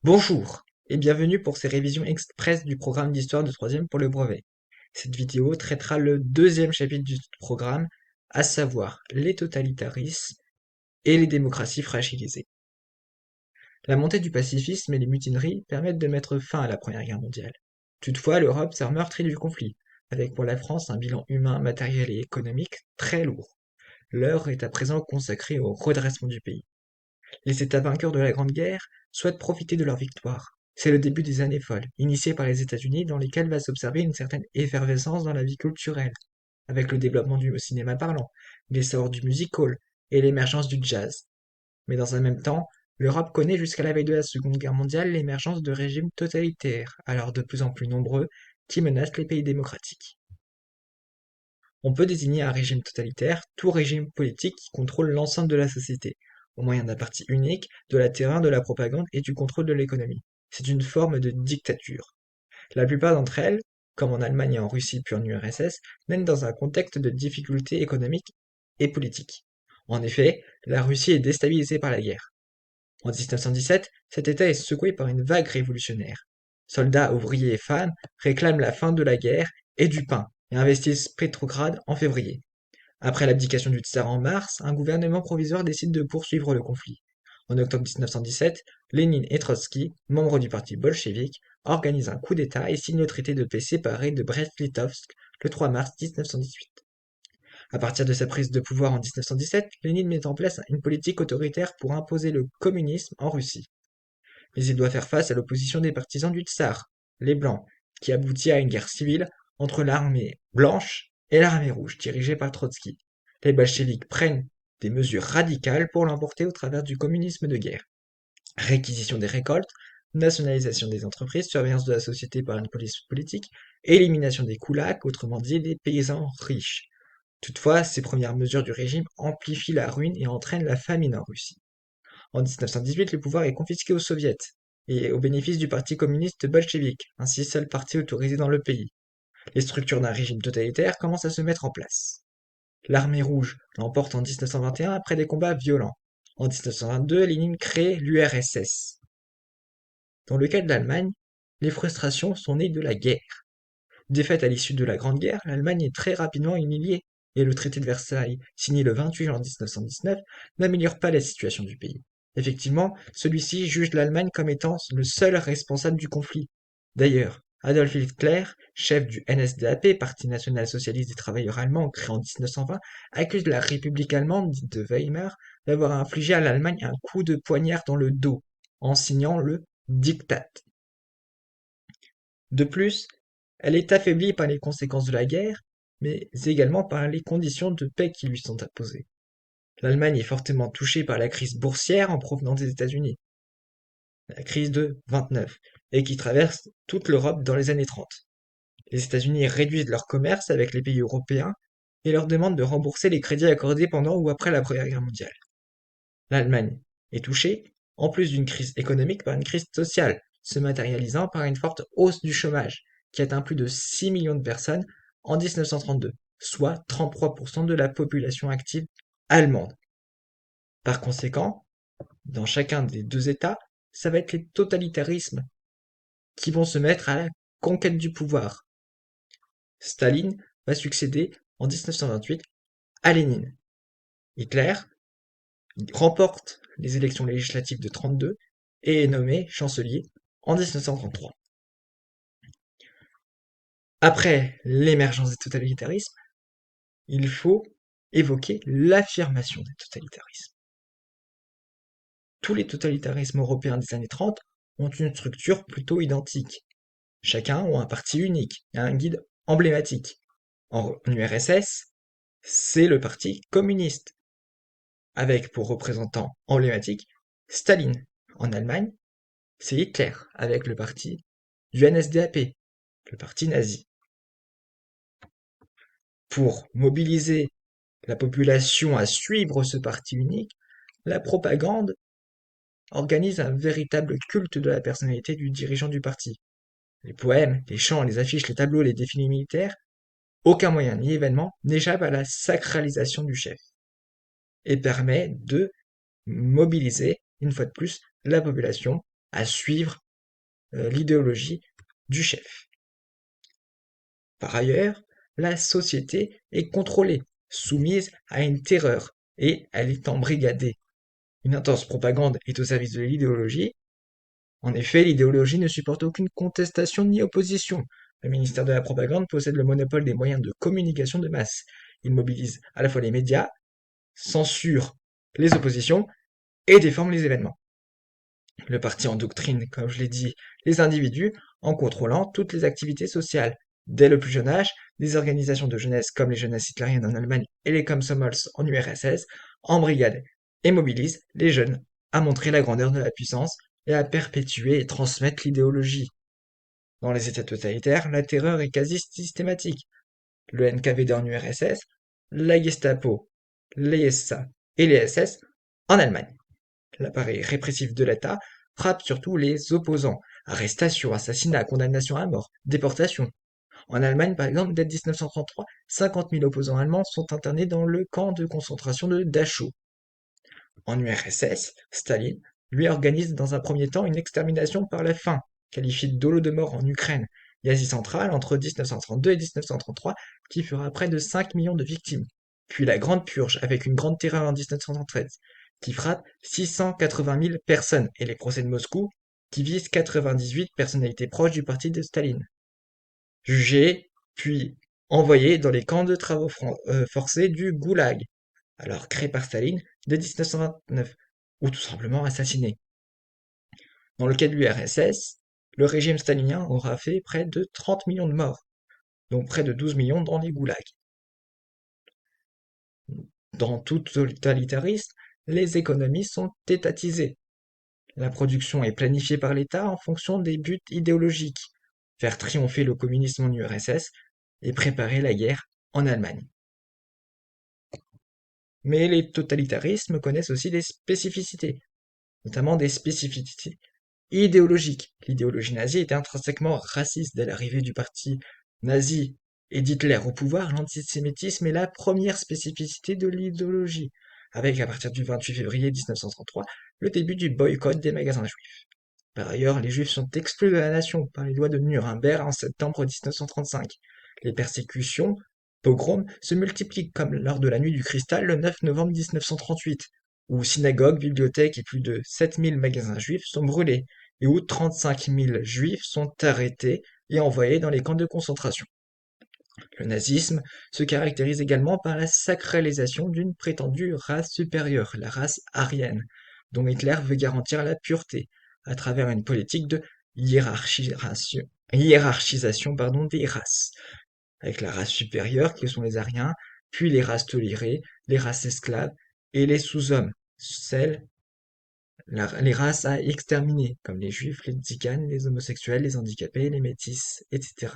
Bonjour et bienvenue pour ces révisions express du programme d'histoire de troisième pour le brevet. Cette vidéo traitera le deuxième chapitre du programme, à savoir les totalitarismes et les démocraties fragilisées. La montée du pacifisme et les mutineries permettent de mettre fin à la Première Guerre mondiale. Toutefois, l'Europe sort meurtrie du conflit, avec pour la France un bilan humain, matériel et économique très lourd. L'heure est à présent consacrée au redressement du pays. Les États vainqueurs de la Grande Guerre souhaitent profiter de leur victoire. C'est le début des années folles, initiées par les États-Unis, dans lesquelles va s'observer une certaine effervescence dans la vie culturelle, avec le développement du cinéma parlant, l'essor du music hall et l'émergence du jazz. Mais dans un même temps, l'Europe connaît jusqu'à la veille de la Seconde Guerre mondiale l'émergence de régimes totalitaires, alors de plus en plus nombreux, qui menacent les pays démocratiques. On peut désigner un régime totalitaire tout régime politique qui contrôle l'ensemble de la société, au moyen d'un parti unique, de la terreur, de la propagande et du contrôle de l'économie. C'est une forme de dictature. La plupart d'entre elles, comme en Allemagne et en Russie puis en URSS, naissent dans un contexte de difficultés économiques et politiques. En effet, la Russie est déstabilisée par la guerre. En 1917, cet État est secoué par une vague révolutionnaire. Soldats, ouvriers et femmes réclament la fin de la guerre et du pain et investissent Petrograd en février. Après l'abdication du tsar en mars, un gouvernement provisoire décide de poursuivre le conflit. En octobre 1917, Lénine et Trotsky, membres du parti bolchevique, organisent un coup d'État et signent le traité de paix séparé de Brest-Litovsk le 3 mars 1918. À partir de sa prise de pouvoir en 1917, Lénine met en place une politique autoritaire pour imposer le communisme en Russie. Mais il doit faire face à l'opposition des partisans du tsar, les Blancs, qui aboutit à une guerre civile entre l'armée blanche et l'armée rouge, dirigée par Trotsky. Les bolcheviks prennent des mesures radicales pour l'emporter au travers du communisme de guerre. Réquisition des récoltes, nationalisation des entreprises, surveillance de la société par une police politique, élimination des koulaks, autrement dit des paysans riches. Toutefois, ces premières mesures du régime amplifient la ruine et entraînent la famine en Russie. En 1918, le pouvoir est confisqué aux soviets et au bénéfice du parti communiste bolchevique, ainsi seul parti autorisé dans le pays. Les structures d'un régime totalitaire commencent à se mettre en place. L'armée rouge l'emporte en 1921 après des combats violents. En 1922, Lénine crée l'URSS. Dans le cas de l'Allemagne, les frustrations sont nées de la guerre. Défaite à l'issue de la Grande Guerre, l'Allemagne est très rapidement humiliée, et le traité de Versailles, signé le 28 juin 1919, n'améliore pas la situation du pays. Effectivement, celui-ci juge l'Allemagne comme étant le seul responsable du conflit. D'ailleurs, Adolf Hitler, chef du NSDAP, Parti national-socialiste des travailleurs allemands, créé en 1920, accuse la République allemande, dite de Weimar, d'avoir infligé à l'Allemagne un coup de poignard dans le dos, en signant le Diktat. De plus, elle est affaiblie par les conséquences de la guerre, mais également par les conditions de paix qui lui sont imposées. L'Allemagne est fortement touchée par la crise boursière en provenance des États-Unis, la crise de 29, et qui traverse toute l'Europe dans les années 30. Les États-Unis réduisent leur commerce avec les pays européens et leur demandent de rembourser les crédits accordés pendant ou après la Première Guerre mondiale. L'Allemagne est touchée, en plus d'une crise économique, par une crise sociale, se matérialisant par une forte hausse du chômage, qui atteint plus de 6 millions de personnes en 1932, soit 33% de la population active allemande. Par conséquent, dans chacun des deux États, ça va être les totalitarismes qui vont se mettre à la conquête du pouvoir. Staline va succéder en 1928 à Lénine. Hitler remporte les élections législatives de 32 et est nommé chancelier en 1933. Après l'émergence des totalitarismes, il faut évoquer l'affirmation des totalitarismes. Tous les totalitarismes européens des années 30 ont une structure plutôt identique. Chacun ont un parti unique et un guide emblématique. En URSS, c'est le parti communiste, avec pour représentant emblématique Staline. En Allemagne, c'est Hitler, avec le parti du NSDAP, le parti nazi. Pour mobiliser la population à suivre ce parti unique, la propagande organise un véritable culte de la personnalité du dirigeant du parti. Les poèmes, les chants, les affiches, les tableaux, les défilés militaires, aucun moyen ni événement n'échappe à la sacralisation du chef et permet de mobiliser, une fois de plus, la population à suivre l'idéologie du chef. Par ailleurs, la société est contrôlée, soumise à une terreur, et elle est embrigadée. Une intense propagande est au service de l'idéologie. En effet, l'idéologie ne supporte aucune contestation ni opposition. Le ministère de la Propagande possède le monopole des moyens de communication de masse. Il mobilise à la fois les médias, censure les oppositions et déforme les événements. Le parti endoctrine, comme je l'ai dit, les individus en contrôlant toutes les activités sociales. Dès le plus jeune âge, des organisations de jeunesse comme les jeunesses hitlériennes en Allemagne et les Komsomols en URSS embrigadent et mobilisent les jeunes à montrer la grandeur de la puissance et à perpétuer et transmettre l'idéologie. Dans les États totalitaires, la terreur est quasi systématique. Le NKVD en URSS, la Gestapo, les SA et les SS en Allemagne. L'appareil répressif de l'État frappe surtout les opposants. Arrestations, assassinats, condamnations à mort, déportations. En Allemagne, par exemple, dès 1933, 50 000 opposants allemands sont internés dans le camp de concentration de Dachau. En URSS, Staline lui organise dans un premier temps une extermination par la faim, qualifiée d'Holodomor en Ukraine et Asie centrale entre 1932 et 1933, qui fera près de 5 millions de victimes. Puis la Grande Purge, avec une grande terreur en 1913, qui frappe 680 000 personnes, et les procès de Moscou, qui visent 98 personnalités proches du parti de Staline. Jugés, puis envoyés dans les camps de travaux forcés du Goulag, alors créé par Staline dès 1929, ou tout simplement assassinés. Dans le cas de l'URSS, le régime stalinien aura fait près de 30 millions de morts, dont près de 12 millions dans les goulags. Dans tout totalitarisme, les économies sont étatisées. La production est planifiée par l'État en fonction des buts idéologiques, faire triompher le communisme en URSS et préparer la guerre en Allemagne. Mais les totalitarismes connaissent aussi des spécificités, notamment des spécificités idéologiques. L'idéologie nazie était intrinsèquement raciste dès l'arrivée du parti nazi et d'Hitler au pouvoir. L'antisémitisme est la première spécificité de l'idéologie, avec à partir du 28 février 1933 le début du boycott des magasins juifs. Par ailleurs, les juifs sont exclus de la nation par les lois de Nuremberg en septembre 1935. Les persécutions, pogroms, se multiplient comme lors de la nuit du cristal le 9 novembre 1938, où synagogues, bibliothèques et plus de 7000 magasins juifs sont brûlés, et où 35 000 juifs sont arrêtés et envoyés dans les camps de concentration. Le nazisme se caractérise également par la sacralisation d'une prétendue race supérieure, la race aryenne, dont Hitler veut garantir la pureté, à travers une politique de hiérarchisation des races, avec la race supérieure qui sont les Aryens, puis les races tolérées, les races esclaves et les sous-hommes, les races à exterminer, comme les juifs, les tziganes, les homosexuels, les handicapés, les métis, etc.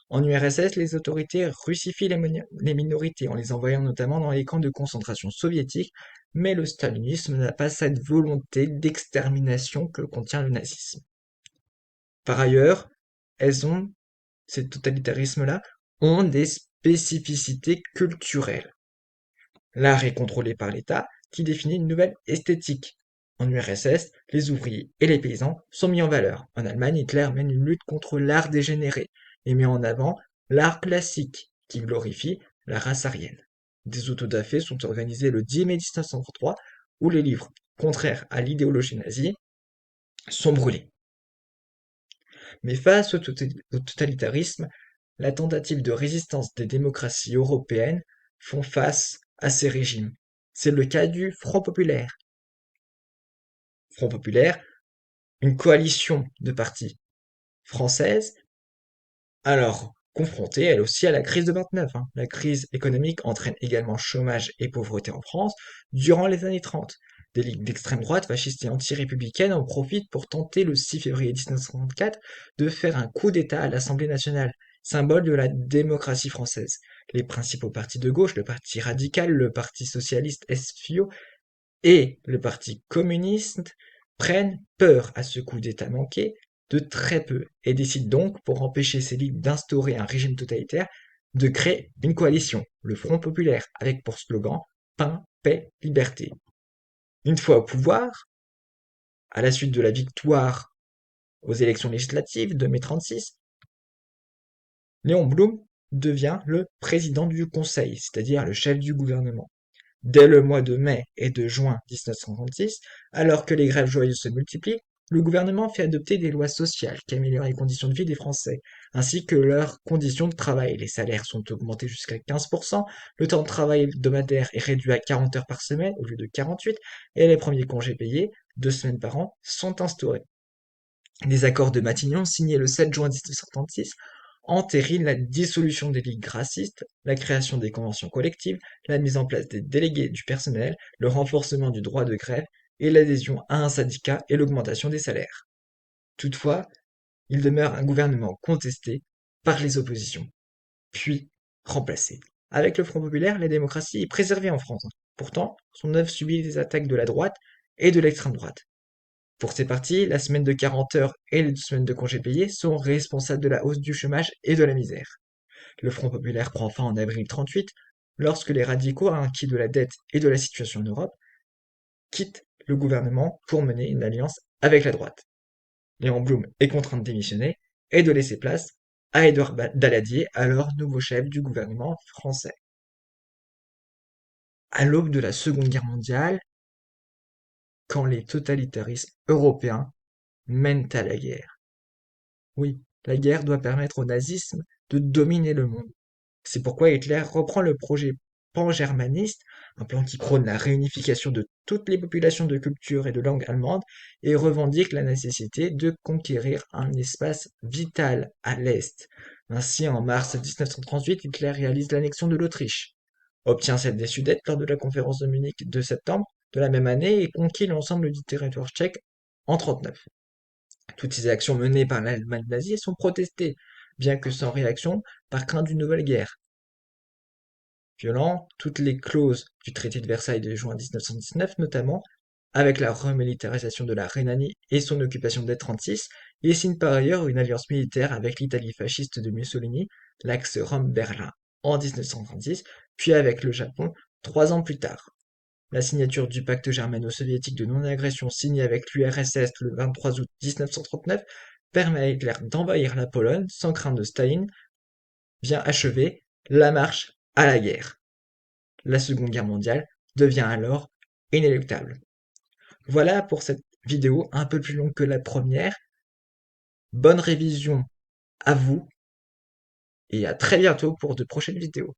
En URSS, les autorités russifient les minorités en les envoyant notamment dans les camps de concentration soviétiques, mais le stalinisme n'a pas cette volonté d'extermination que contient le nazisme. Par ailleurs, ces totalitarismes-là, ont des spécificités culturelles. L'art est contrôlé par l'État, qui définit une nouvelle esthétique. En URSS, les ouvriers et les paysans sont mis en valeur. En Allemagne, Hitler mène une lutte contre l'art dégénéré et met en avant l'art classique, qui glorifie la race aryenne. Des autodafés sont organisés le 10 mai 1933, où les livres contraires à l'idéologie nazie sont brûlés. Mais face au totalitarisme, la tentative de résistance des démocraties européennes font face à ces régimes. C'est le cas du Front populaire. Front populaire, une coalition de partis françaises, alors confrontée elle aussi à la crise de 29. La crise économique entraîne également chômage et pauvreté en France durant les années 30. Des ligues d'extrême droite, fascistes et anti-républicaines en profitent pour tenter le 6 février 1934 de faire un coup d'État à l'Assemblée nationale, symbole de la démocratie française. Les principaux partis de gauche, le Parti radical, le Parti socialiste SFIO et le Parti communiste prennent peur à ce coup d'État manqué de très peu et décident donc, pour empêcher ces ligues d'instaurer un régime totalitaire, de créer une coalition, le Front populaire, avec pour slogan Pain, paix, liberté. Une fois au pouvoir, À la suite de la victoire aux élections législatives de mai 36, Léon Blum devient le président du Conseil, c'est-à-dire le chef du gouvernement. Dès le mois de mai et de juin 1936, alors que les grèves joyeuses se multiplient, le gouvernement fait adopter des lois sociales qui améliorent les conditions de vie des Français, ainsi que leurs conditions de travail. Les salaires sont augmentés jusqu'à 15%, le temps de travail hebdomadaire est réduit à 40 heures par semaine au lieu de 48, et les premiers congés payés, 2 semaines par an, sont instaurés. Les accords de Matignon, signés le 7 juin 1936, entérinent la dissolution des ligues racistes, la création des conventions collectives, la mise en place des délégués du personnel, le renforcement du droit de grève et l'adhésion à un syndicat et l'augmentation des salaires. Toutefois, il demeure un gouvernement contesté par les oppositions, puis remplacé. Avec le Front populaire, la démocratie est préservée en France. Pourtant, son œuvre subit les attaques de la droite et de l'extrême droite. Pour ces partis, la semaine de 40 heures et les 2 semaines de congés payés sont responsables de la hausse du chômage et de la misère. Le Front populaire prend fin en avril 38, lorsque les radicaux, inquiets de la dette et de la situation en Europe, quittent le gouvernement pour mener une alliance avec la droite. Léon Blum est contraint de démissionner et de laisser place à Édouard Daladier, alors nouveau chef du gouvernement français. À l'aube de la Seconde Guerre mondiale, quand les totalitarismes européens mènent à la guerre. Oui, la guerre doit permettre au nazisme de dominer le monde. C'est pourquoi Hitler reprend le projet pan-germaniste, un plan qui prône la réunification de toutes les populations de culture et de langue allemande, et revendique la nécessité de conquérir un espace vital à l'Est. Ainsi, en mars 1938, Hitler réalise l'annexion de l'Autriche, obtient celle des Sudètes lors de la conférence de Munich de septembre de la même année et conquiert l'ensemble du territoire tchèque en 1939. Toutes ces actions menées par l'Allemagne nazie sont protestées, bien que sans réaction, par crainte d'une nouvelle guerre. Violant toutes les clauses du traité de Versailles de juin 1919, notamment avec la remilitarisation de la Rhénanie et son occupation dès 1936, il signe par ailleurs une alliance militaire avec l'Italie fasciste de Mussolini, l'axe Rome-Berlin en 1936, puis avec le Japon 3 ans plus tard. La signature du pacte germano-soviétique de non-agression signé avec l'URSS le 23 août 1939 permet à Hitler d'envahir la Pologne sans crainte de Staline, vient achever la marche à la guerre. La Seconde Guerre mondiale devient alors inéluctable. Voilà pour cette vidéo un peu plus longue que la première. Bonne révision à vous et à très bientôt pour de prochaines vidéos.